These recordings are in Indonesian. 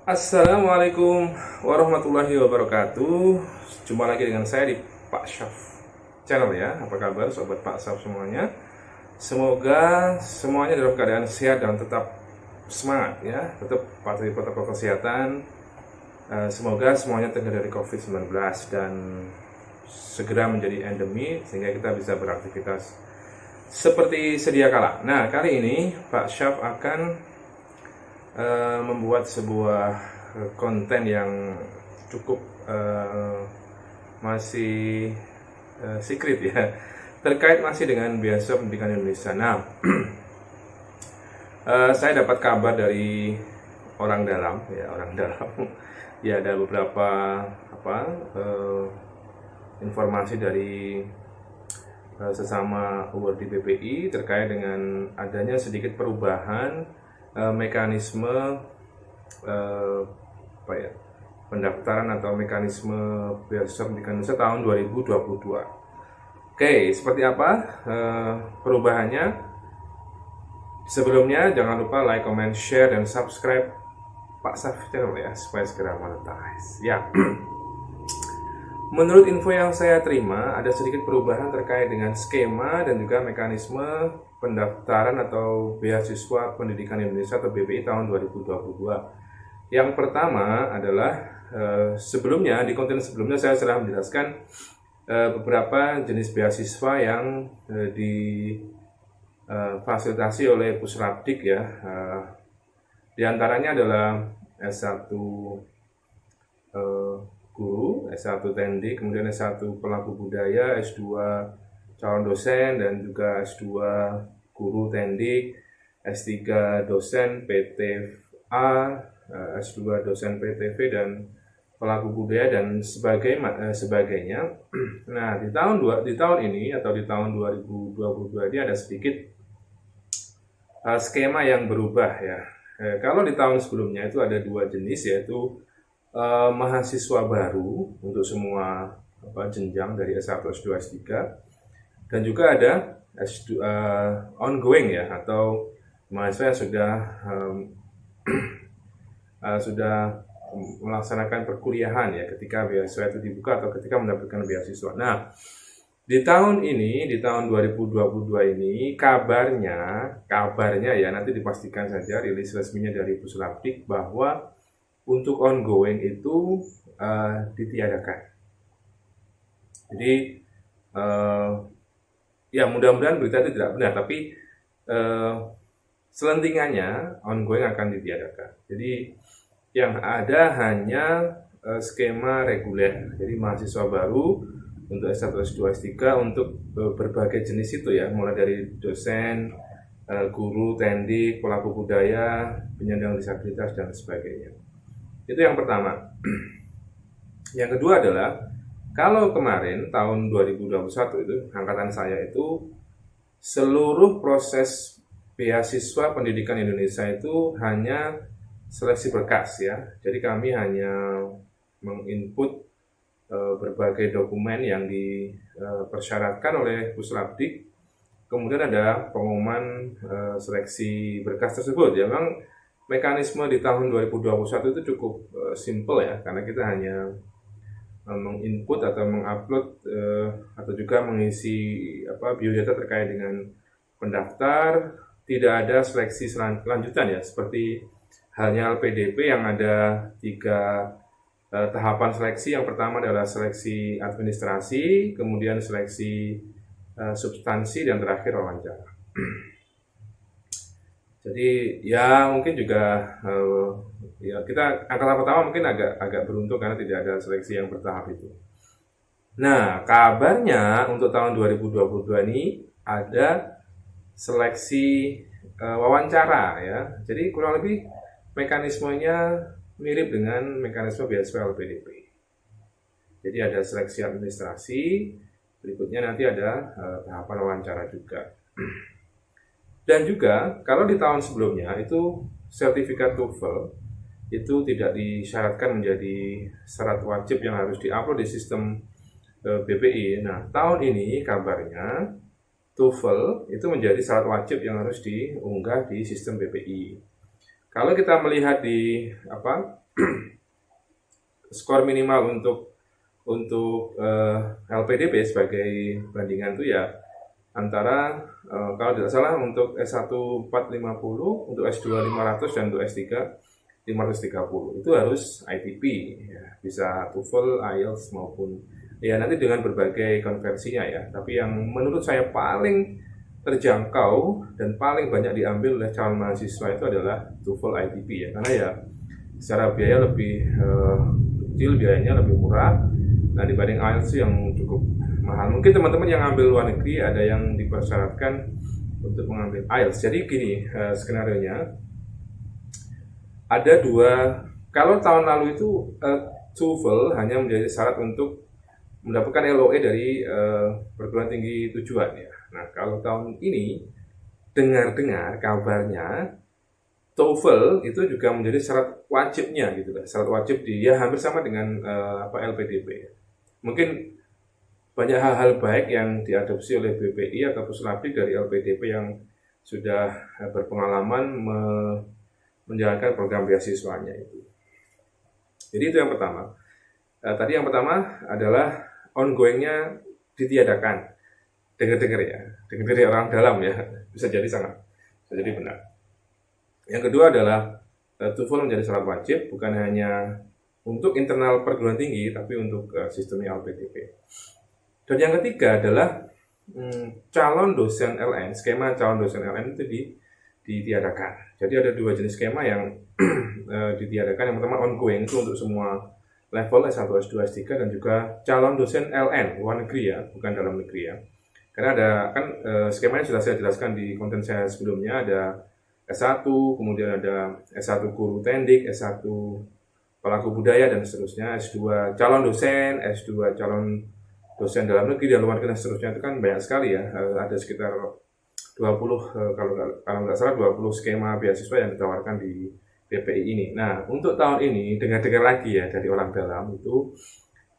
Assalamualaikum warahmatullahi wabarakatuh. Jumpa lagi dengan saya di Pak Syaf channel ya. Apa kabar sobat Pak Syaf semuanya? Semoga semuanya dalam keadaan sehat dan tetap semangat ya. Tetap patuhi protokol kesehatan. Semoga semuanya terhindar dari COVID-19 dan segera menjadi endemi sehingga kita bisa beraktivitas seperti sedia kala. Nah, kali ini Pak Syaf akan membuat sebuah konten yang cukup masih secret ya, terkait masih dengan beasiswa pendidikan Indonesia. Nah, saya dapat kabar dari orang dalam ya, ya, ada beberapa informasi dari sesama award di BPI terkait dengan adanya sedikit perubahan mekanisme pendaftaran atau mekanisme beasiswa pendidikan Indonesia tahun 2022. Oke, seperti apa perubahannya? Sebelumnya jangan lupa like, comment, share, dan subscribe Pak Syaf channel ya supaya segera monetize. Ya. Menurut info yang saya terima, ada sedikit perubahan terkait dengan skema dan juga mekanisme pendaftaran atau beasiswa pendidikan Indonesia atau BPI tahun 2022. Yang pertama adalah sebelumnya, di konten sebelumnya saya sudah menjelaskan beberapa jenis beasiswa yang difasilitasi oleh Pusrabdik ya. Di antaranya adalah S1 guru, S1 Tendik, kemudian S1 pelaku budaya, S2 calon dosen, dan juga S2 guru Tendik, S3 dosen PTVA, S2 dosen PTV dan pelaku budaya dan sebagainya. Nah, di tahun ini atau di tahun 2022 ini ada sedikit skema yang berubah ya. Kalau di tahun sebelumnya itu ada dua jenis, yaitu mahasiswa baru untuk semua jenjang dari S1, S2, S3, dan juga ada S2 ongoing ya, atau mahasiswa yang sudah melaksanakan perkuliahan ya ketika beasiswa itu dibuka atau ketika mendapatkan beasiswa. Nah, di tahun ini, di tahun 2022 ini kabarnya ya, nanti dipastikan saja rilis resminya dari Pusrabdik bahwa untuk ongoing itu ditiadakan. Jadi ya mudah-mudahan berita itu tidak benar, tapi selentingannya ongoing akan ditiadakan. Jadi yang ada hanya skema reguler. Jadi mahasiswa baru untuk S1, S2, S3 untuk berbagai jenis itu ya, mulai dari dosen, guru, tendik, pelaku budaya, penyandang disabilitas, dan sebagainya. Itu yang pertama. Yang kedua adalah, kalau kemarin tahun 2021 itu, angkatan saya itu, seluruh proses beasiswa pendidikan Indonesia itu hanya seleksi berkas ya. Jadi kami hanya menginput berbagai dokumen yang dipersyaratkan oleh Pusrabdik. Kemudian ada pengumuman seleksi berkas tersebut. Ya, memang mekanisme di tahun 2021 itu cukup simple ya, karena kita hanya menginput atau mengupload atau juga mengisi biodata terkait dengan pendaftar. Tidak ada seleksi lanjutan ya, seperti halnya LPDP yang ada 3 tahapan seleksi. Yang pertama adalah seleksi administrasi, kemudian seleksi substansi, dan terakhir wawancara. Jadi ya mungkin juga ya kita angkatan pertama mungkin agak beruntung karena tidak ada seleksi yang bertahap itu. Nah, kabarnya untuk tahun 2022 ini ada seleksi wawancara ya. Jadi kurang lebih mekanismenya mirip dengan mekanisme beasiswa LPDP. Jadi ada seleksi administrasi, berikutnya nanti ada tahapan wawancara juga. Dan juga kalau di tahun sebelumnya itu sertifikat TOEFL itu tidak disyaratkan menjadi syarat wajib yang harus diupload di sistem BPI. Nah, tahun ini kabarnya TOEFL itu menjadi syarat wajib yang harus diunggah di sistem BPI. Kalau kita melihat di skor minimal untuk LPDP sebagai bandingan itu ya antara kalau tidak salah untuk S1 450, untuk S2 500, dan untuk S3 530. Itu harus ITP ya, bisa TOEFL, IELTS maupun ya nanti dengan berbagai konversinya ya. Tapi yang menurut saya paling terjangkau dan paling banyak diambil oleh calon mahasiswa itu adalah TOEFL ITP ya, karena ya secara biaya lebih kecil, biayanya lebih murah. Nah dibanding IELTS yang cukup mahal. Mungkin teman-teman yang ambil luar negeri ada yang dipersyaratkan untuk mengambil IELTS. Jadi gini skenario-nya, ada dua. Kalau tahun lalu itu TOEFL hanya menjadi syarat untuk mendapatkan LOE dari perguruan tinggi tujuan ya. Nah kalau tahun ini dengar-dengar kabarnya TOEFL itu juga menjadi syarat wajibnya gitu lah, syarat wajib ya hampir sama dengan LPDP. Mungkin banyak hal-hal baik yang diadopsi oleh BPI atau Puslapdi dari LPDP yang sudah berpengalaman menjalankan program beasiswanya itu. Jadi itu yang pertama. Tadi yang pertama adalah ongoingnya ditiadakan. Dengar-dengar ya, dengar dari orang dalam ya, bisa jadi benar. Yang kedua adalah TOEFL menjadi syarat wajib bukan hanya untuk internal perguruan tinggi, tapi untuk sistemnya LPDP. Dan yang ketiga adalah calon dosen LN, skema calon dosen LN itu ditiadakan. Jadi ada dua jenis skema yang ditiadakan. Yang pertama ongoing, itu untuk semua level S1, S2, S3, dan juga calon dosen LN, luar negeri ya, bukan dalam negeri ya. Karena ada kan skemanya sudah saya jelaskan di konten saya sebelumnya, ada S1, kemudian ada S1 guru tendik, S1 pelaku budaya, dan seterusnya, S2 calon dosen, S2 calon dosen dalam negeri dan luar negeri, dan seterusnya. Itu kan banyak sekali ya, ada sekitar 20 kalau nggak salah 20 skema beasiswa yang ditawarkan di BPI ini. Nah untuk tahun ini dengar-dengar lagi ya dari orang dalam itu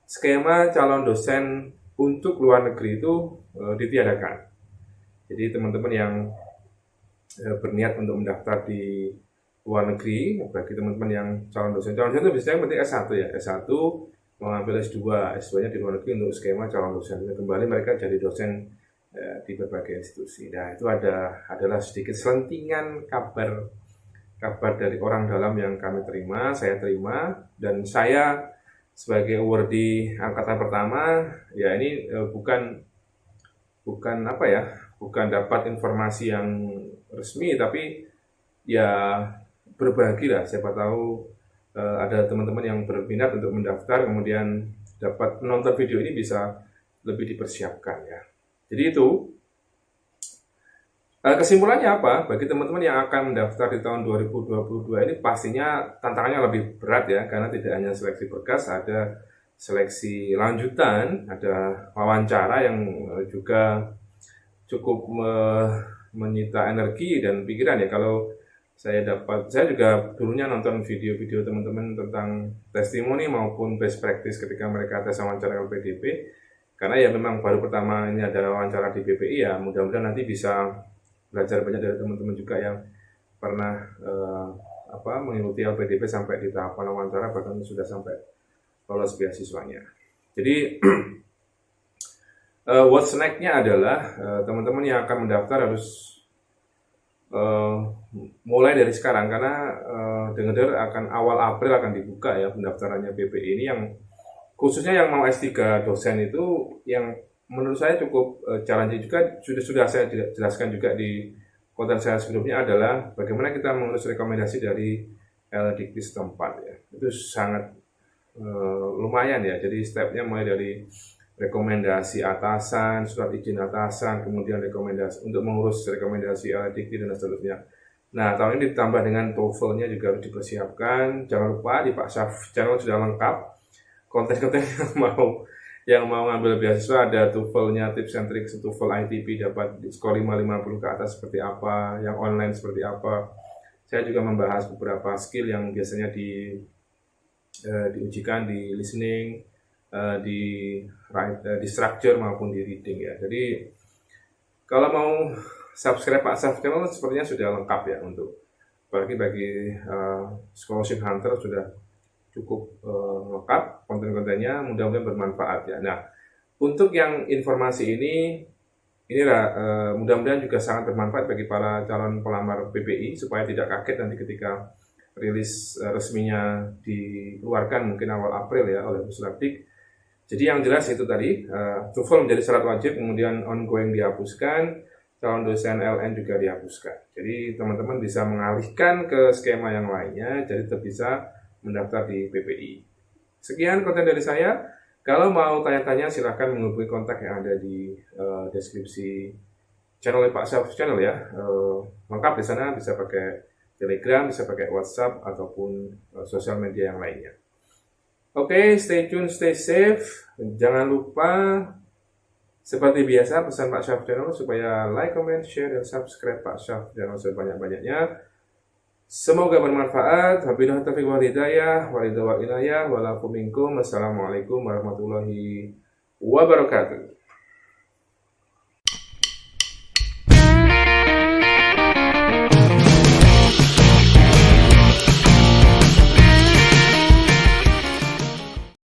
skema calon dosen untuk luar negeri itu ditiadakan. Jadi teman-teman yang berniat untuk mendaftar di luar negeri, bagi teman-teman yang calon dosen itu biasanya penting S1 ya, S1 mengambil S2, S2-nya di luar negeri untuk skema calon dosen. Kembali mereka jadi dosen di berbagai institusi. Nah itu adalah sedikit selentingan kabar dari orang dalam yang saya terima, dan saya sebagai awardee angkatan pertama ya ini bukan dapat informasi yang resmi, tapi ya berbagi lah, siapa tahu ada teman-teman yang berminat untuk mendaftar, kemudian dapat menonton video ini bisa lebih dipersiapkan ya. Jadi itu kesimpulannya apa? Bagi teman-teman yang akan mendaftar di tahun 2022 ini pastinya tantangannya lebih berat ya, karena tidak hanya seleksi berkas, ada seleksi lanjutan, ada wawancara yang juga cukup menyita energi dan pikiran ya. Kalau saya juga dulunya nonton video-video teman-teman tentang testimoni maupun best practice ketika mereka tes wawancara LPDP, karena ya memang baru pertama ini ada wawancara di BPI ya, mudah-mudahan nanti bisa belajar banyak dari teman-teman juga yang pernah mengikuti LPDP sampai di tahap wawancara, bahkan sudah sampai lolos beasiswanya. Jadi what's next-nya adalah teman-teman yang akan mendaftar harus mulai dari sekarang, karena dengar-dengar akan awal April akan dibuka ya pendaftarannya BPI ini, yang khususnya yang mau S3 dosen itu yang menurut saya cukup challenging juga. Sudah saya jelaskan juga di konten saya sebelumnya adalah bagaimana kita mengurus rekomendasi dari Dikti setempat ya. Itu sangat lumayan ya. Jadi stepnya mulai dari rekomendasi atasan, surat izin atasan, kemudian rekomendasi untuk mengurus rekomendasi Dikti dan seterusnya. Nah tahun ini ditambah dengan TOEFL-nya juga harus dipersiapkan. Jangan lupa di Pak Syaf channel sudah lengkap konten-konten yang mau ngambil beasiswa, ada TOEFL-nya, tips and tricks TOEFL ITP dapat skor 550 ke atas seperti apa, yang online seperti apa. Saya juga membahas beberapa skill yang biasanya diujikan di listening, di structure maupun di reading ya. Jadi kalau mau subscribe Pak Syaf channel sepertinya sudah lengkap ya, untuk apalagi bagi scholarship hunter sudah cukup lengkap konten-kontennya, mudah-mudahan bermanfaat ya. Nah, untuk yang informasi inilah mudah-mudahan juga sangat bermanfaat bagi para calon pelamar PPI supaya tidak kaget nanti ketika rilis resminya dikeluarkan mungkin awal April ya oleh Pusdikdik. Jadi yang jelas itu tadi, TOEFL menjadi syarat wajib, kemudian ongoing dihapuskan, calon dosen LN juga dihapuskan. Jadi teman-teman bisa mengalihkan ke skema yang lainnya, jadi tetap bisa mendaftar di PPI. Sekian konten dari saya. Kalau mau tanya-tanya silahkan menghubungi kontak yang ada di deskripsi channel Pak Syaf Channel ya. Lengkap di sana, bisa pakai Telegram, bisa pakai WhatsApp ataupun sosial media yang lainnya. Oke, stay tune, stay safe. Jangan lupa seperti biasa pesan Pak Syaf Channel supaya like, comment, share, dan subscribe Pak Syaf Channel sebanyak-banyaknya. Semoga bermanfaat. Wabillahi taufiq wal hidayah, wal inayah, walakum minkum. Assalamualaikum warahmatullahi wabarakatuh.